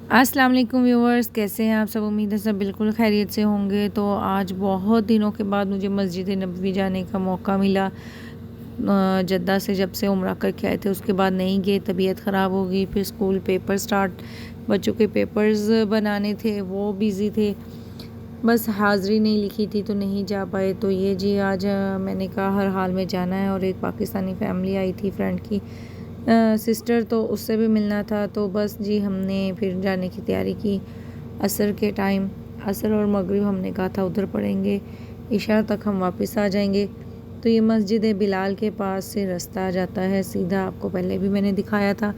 अस्सलाम वालेकुम व्यूवर्स, कैसे हैं आप सब। उम्मीद है सब बिल्कुल खैरियत से होंगे। तो आज बहुत दिनों के बाद मुझे मस्जिद नबवी जाने का मौका मिला। जद्दा से जब से उम्रा करके आए थे उसके बाद नहीं गए, तबीयत ख़राब हो गई। फिर स्कूल पेपर स्टार्ट, बच्चों के पेपर्स बनाने थे, वो बिज़ी थे, बस हाज़िरी नहीं लिखी थी तो नहीं जा पाए। तो ये जी आज मैंने कहा हर हाल में जाना है। और एक पाकिस्तानी फैमिली आई थी फ्रेंड की सिस्टर, तो उससे भी मिलना था। तो बस जी हमने फिर जाने की तैयारी की। असर के टाइम, असर और मगरिब हमने कहा था उधर पढ़ेंगे, इशा तक हम वापस आ जाएंगे। तो ये मस्जिद बिलाल के पास से रास्ता आ जाता है सीधा, आपको पहले भी मैंने दिखाया था।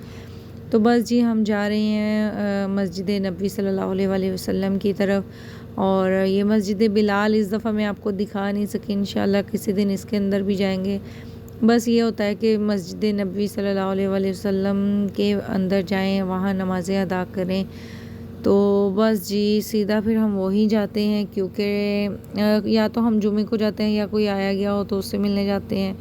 तो बस जी हम जा रहे हैं मस्जिद नबवी सल्लल्लाहु अलैहि वसल्लम की तरफ। और ये मस्जिद बिलाल इस दफ़ा मैं आपको दिखा नहीं सकी, इंशाल्लाह किसी दिन इसके अंदर भी जाएंगे। बस ये होता है कि मस्जिद नबवी सल्लल्लाहु अलैहि वसल्लम के अंदर जाएं, वहाँ नमाज़ें अदा करें। तो बस जी सीधा फिर हम वहीं जाते हैं, क्योंकि या तो हम जुमे को जाते हैं या कोई आया गया हो तो उससे मिलने जाते हैं,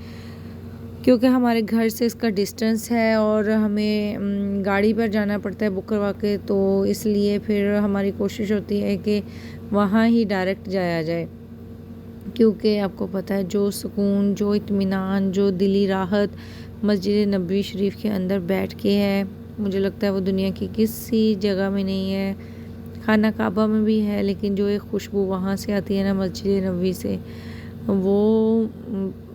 क्योंकि हमारे घर से इसका डिस्टेंस है और हमें गाड़ी पर जाना पड़ता है बुक करवा के। तो इसलिए फिर हमारी कोशिश होती है कि वहाँ ही डायरेक्ट जाया जाए, क्योंकि आपको पता है जो सुकून, जो इत्मीनान, जो दिली राहत मस्जिद नबवी शरीफ के अंदर बैठ के है, मुझे लगता है वो दुनिया की किसी जगह में नहीं है। खाना काबा में भी है, लेकिन जो एक खुशबू वहाँ से आती है ना मस्जिद नबवी से, वो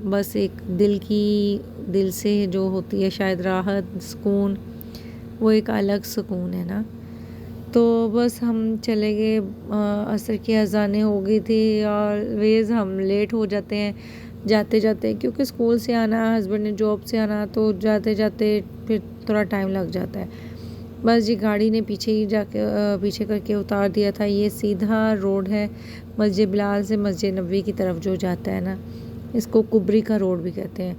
बस एक दिल से जो होती है शायद राहत, सुकून, वो एक अलग सुकून है ना। तो बस हम चले गए, असर की अज़ानें हो गई थी और वेज़ हम लेट हो जाते हैं जाते जाते, क्योंकि स्कूल से आना, हस्बैंड ने जॉब से आना, तो जाते जाते फिर थोड़ा टाइम लग जाता है। बस जी गाड़ी ने पीछे करके उतार दिया था। ये सीधा रोड है मस्जिद बिलाल से मस्जिद नबवी की तरफ जो जाता है ना, इसको कुबरी का रोड भी कहते हैं।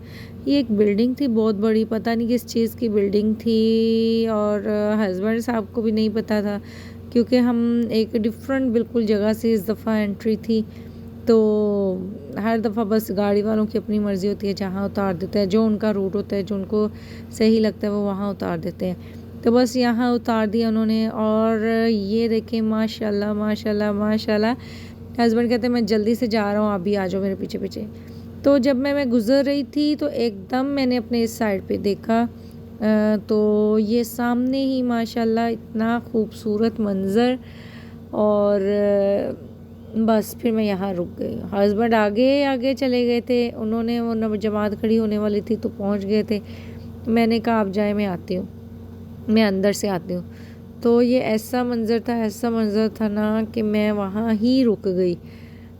ये एक बिल्डिंग थी बहुत बड़ी, पता नहीं किस चीज़ की बिल्डिंग थी, और हस्बैंड साहब को भी नहीं पता था, क्योंकि हम एक डिफरेंट बिल्कुल जगह से इस दफ़ा एंट्री थी। तो हर दफ़ा बस गाड़ी वालों की अपनी मर्ज़ी होती है, जहाँ उतार देते हैं, जो उनका रूट होता है, जो उनको सही लगता है वो वहाँ उतार देते हैं। तो बस यहाँ उतार दिया उन्होंने। और ये देखें माशाल्लाह माशाल्लाह माशाल्लाह, हस्बैंड कहते हैं मैं जल्दी से जा रहा हूँ, आप भी आ जाओ मेरे पीछे पीछे। तो जब मैं गुज़र रही थी तो एकदम मैंने अपने इस साइड पे देखा, तो ये सामने ही माशाल्लाह इतना खूबसूरत मंज़र। और बस फिर मैं यहाँ रुक गई। हस्बैंड आगे आगे चले गए थे, उन्होंने वो जमात खड़ी होने वाली थी तो पहुँच गए थे। मैंने कहा आप जाए, मैं आती हूँ, मैं अंदर से आती हूँ। तो ये ऐसा मंज़र था ना कि मैं वहाँ ही रुक गई।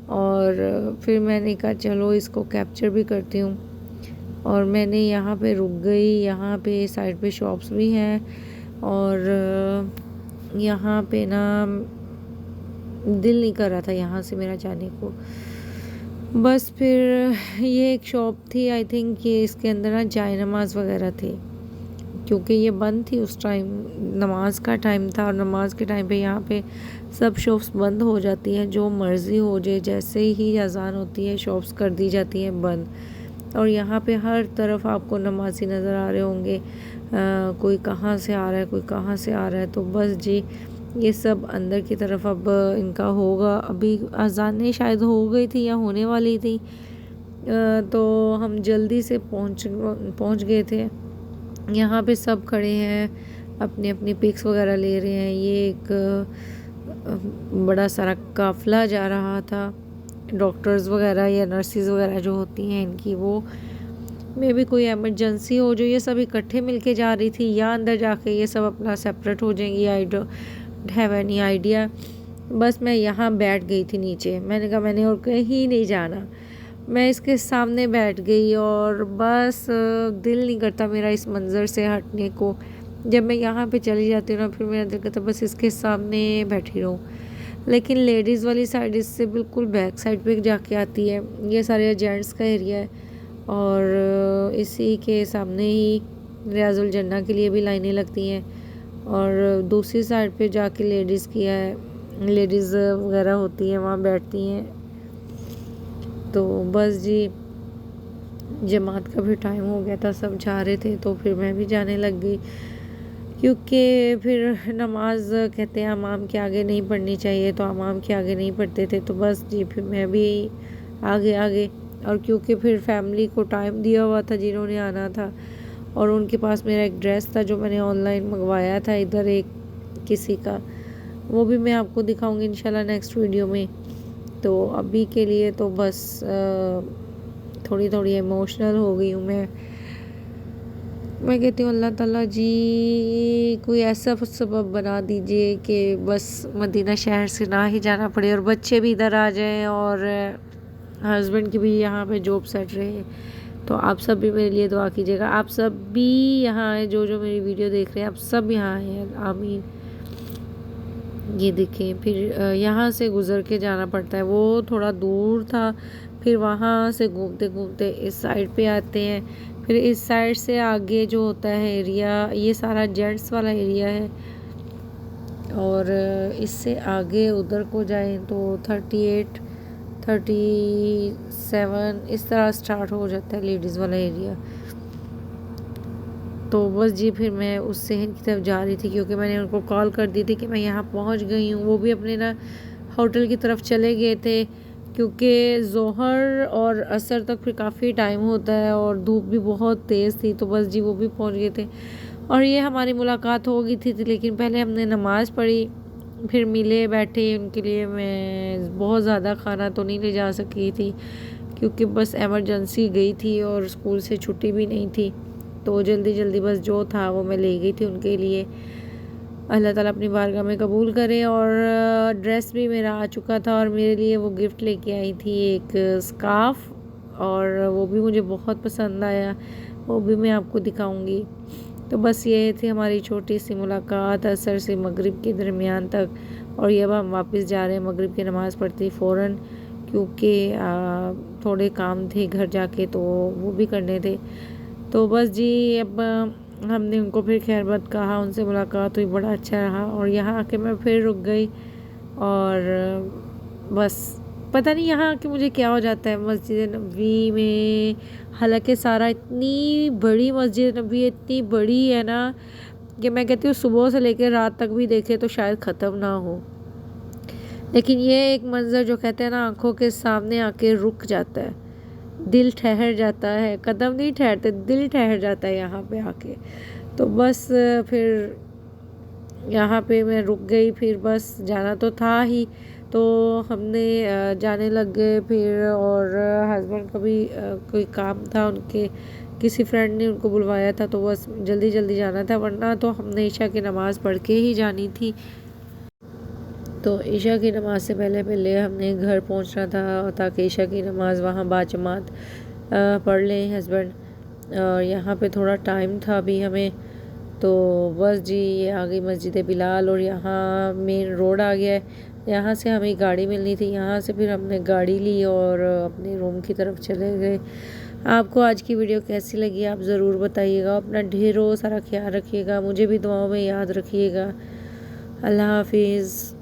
और फिर मैंने कहा चलो इसको कैप्चर भी करती हूँ। और मैंने यहाँ पे रुक गई। यहाँ पे साइड पे शॉप्स भी हैं, और यहाँ पे ना दिल नहीं कर रहा था यहाँ से मेरा जाने को। बस फिर ये एक शॉप थी, आई थिंक ये इसके अंदर ना जाए नमाज वगैरह थी, क्योंकि ये बंद थी उस टाइम, नमाज का टाइम था। और नमाज के टाइम पे यहाँ पे सब शॉप्स बंद हो जाती हैं, जो मर्ज़ी हो जाए, जैसे ही अजान होती है शॉप्स कर दी जाती हैं बंद। और यहाँ पे हर तरफ आपको नमाजी नज़र आ रहे होंगे, कोई कहाँ से आ रहा है, कोई कहाँ से आ रहा है। तो बस जी ये सब अंदर की तरफ अब इनका होगा। अभी अजानें शायद हो गई थी या होने वाली थी। तो हम जल्दी से पहुँच गए थे। यहाँ पे सब खड़े हैं, अपनी अपनी पिक्स वगैरह ले रहे हैं। ये एक बड़ा सारा काफ़िला जा रहा था, डॉक्टर्स वगैरह या नर्सेज वगैरह जो होती हैं इनकी, वो मे भी कोई एमरजेंसी हो जो ये सब इकट्ठे मिलके जा रही थी, या अंदर जाके ये सब अपना सेपरेट हो जाएंगी। I don't have any idea. बस मैं यहाँ बैठ गई थी नीचे, मैंने कहा मैंने और कहीं नहीं जाना। मैं इसके सामने बैठ गई और बस दिल नहीं करता मेरा इस मंज़र से हटने को। जब मैं यहाँ पे चली जाती हूँ ना, फिर मेरा दिल करता बस इसके सामने बैठी रहूँ। लेकिन लेडीज़ वाली साइड इससे बिल्कुल बैक साइड पे जाके आती है। ये सारे जेंट्स का एरिया है, और इसी के सामने ही रियाजुल जन्ना के लिए भी लाइनें लगती हैं। और दूसरी साइड पे जाके लेडीज़ वगैरह होती हैं, वहाँ बैठती हैं। तो बस जी जमात का भी टाइम हो गया था, सब जा रहे थे, तो फिर मैं भी जाने लग गई, क्योंकि फिर नमाज कहते हैं इमाम के आगे नहीं पढ़नी चाहिए, तो इमाम के आगे नहीं पढ़ते थे। तो बस जी फिर मैं भी आगे आगे, और क्योंकि फिर फैमिली को टाइम दिया हुआ था जिन्होंने आना था, और उनके पास मेरा एक ड्रेस था जो मैंने ऑनलाइन मंगवाया था इधर एक किसी का, वो भी मैं आपको दिखाऊंगी इंशाल्लाह नेक्स्ट वीडियो में। तो अभी के लिए तो बस थोड़ी थोड़ी इमोशनल हो गई हूँ मैं कहती हूँ अल्लाह ताला जी कोई ऐसा सबब बना दीजिए कि बस मदीना शहर से ना ही जाना पड़े, और बच्चे भी इधर आ जाएं, और हस्बैंड की भी यहाँ पे जॉब सेट रहे। तो आप सब भी मेरे लिए दुआ कीजिएगा। आप सब भी यहाँ आए, जो जो मेरी वीडियो देख रहे हैं आप सब यहाँ आए, आमीन। ये देखें, फिर यहाँ से गुज़र के जाना पड़ता है, वो थोड़ा दूर था। फिर वहाँ से घूमते घूमते इस साइड पे आते हैं। फिर इस साइड से आगे जो होता है एरिया, ये सारा जेंट्स वाला एरिया है, और इससे आगे उधर को जाएं तो 38 37 इस तरह स्टार्ट हो जाता है लेडीज़ वाला एरिया। तो बस जी फिर मैं उस शहर की तरफ जा रही थी, क्योंकि मैंने उनको कॉल कर दी थी कि मैं यहाँ पहुँच गई हूँ। वो भी अपने ना होटल की तरफ चले गए थे, क्योंकि ज़ोहर और असर तक फिर काफ़ी टाइम होता है और धूप भी बहुत तेज़ थी। तो बस जी वो भी पहुँच गए थे, और ये हमारी मुलाकात हो गई थी। लेकिन पहले हमने नमाज़ पढ़ी, फिर मिले बैठे। उनके लिए मैं बहुत ज़्यादा खाना तो नहीं ले जा सकी थी, क्योंकि बस एमरजेंसी गई थी और स्कूल से छुट्टी भी नहीं थी। तो जल्दी जल्दी बस जो था वो मैं ले गई थी उनके लिए। अल्लाह ताला अपनी बारगाह में कबूल करे। और ड्रेस भी मेरा आ चुका था, और मेरे लिए वो गिफ्ट लेके आई थी एक स्कार्फ, और वो भी मुझे बहुत पसंद आया, वो भी मैं आपको दिखाऊंगी। तो बस ये थी हमारी छोटी सी मुलाकात असर से मगरिब के दरमियान तक। और ये अब हम वापस जा रहे हैं मगरिब की नमाज़ पढ़ते फ़ौरन, क्योंकि थोड़े काम थे घर जाके, तो वो भी करने थे। तो बस जी अब हमने उनको फिर खैरबत कहा, उनसे मुलाकात हुई, बड़ा अच्छा रहा। और यहाँ आके मैं फिर रुक गई, और बस पता नहीं यहाँ आके मुझे क्या हो जाता है मस्जिद नबी में। हालांकि सारा इतनी बड़ी मस्जिद नबी है, इतनी बड़ी है ना कि मैं कहती हूँ सुबह से लेकर रात तक भी देखे तो शायद ख़त्म ना हो। लेकिन ये एक मंज़र जो कहते हैं ना आंखों के सामने आके रुक जाता है, दिल ठहर जाता है, कदम नहीं ठहरते, दिल ठहर जाता है यहाँ पे आके। तो बस फिर यहाँ पे मैं रुक गई, फिर बस जाना तो था ही, तो हमने जाने लग गए फिर। और हस्बैंड का भी कोई काम था, उनके किसी फ्रेंड ने उनको बुलवाया था, तो बस जल्दी जल्दी जाना था, वरना तो हमने ईशा की नमाज़ पढ़ के ही जानी थी। तो ईशा की नमाज़ से पहले पहले हमने घर पहुंचना था, ताकि ईशा की नमाज़ वहाँ बाजमात पढ़ लें हस्बैंड। और यहाँ पे थोड़ा टाइम था अभी हमें। तो बस जी ये आ गई मस्जिद बिलाल, और यहाँ मेन रोड आ गया है। यहाँ से हमें गाड़ी मिलनी थी, यहाँ से फिर हमने गाड़ी ली और अपने रूम की तरफ चले गए। आपको आज की वीडियो कैसी लगी आप ज़रूर बताइएगा। अपना ढेरों सारा ख्याल रखिएगा, मुझे भी दुआओं में याद रखिएगा। अल्लाह हाफिज़।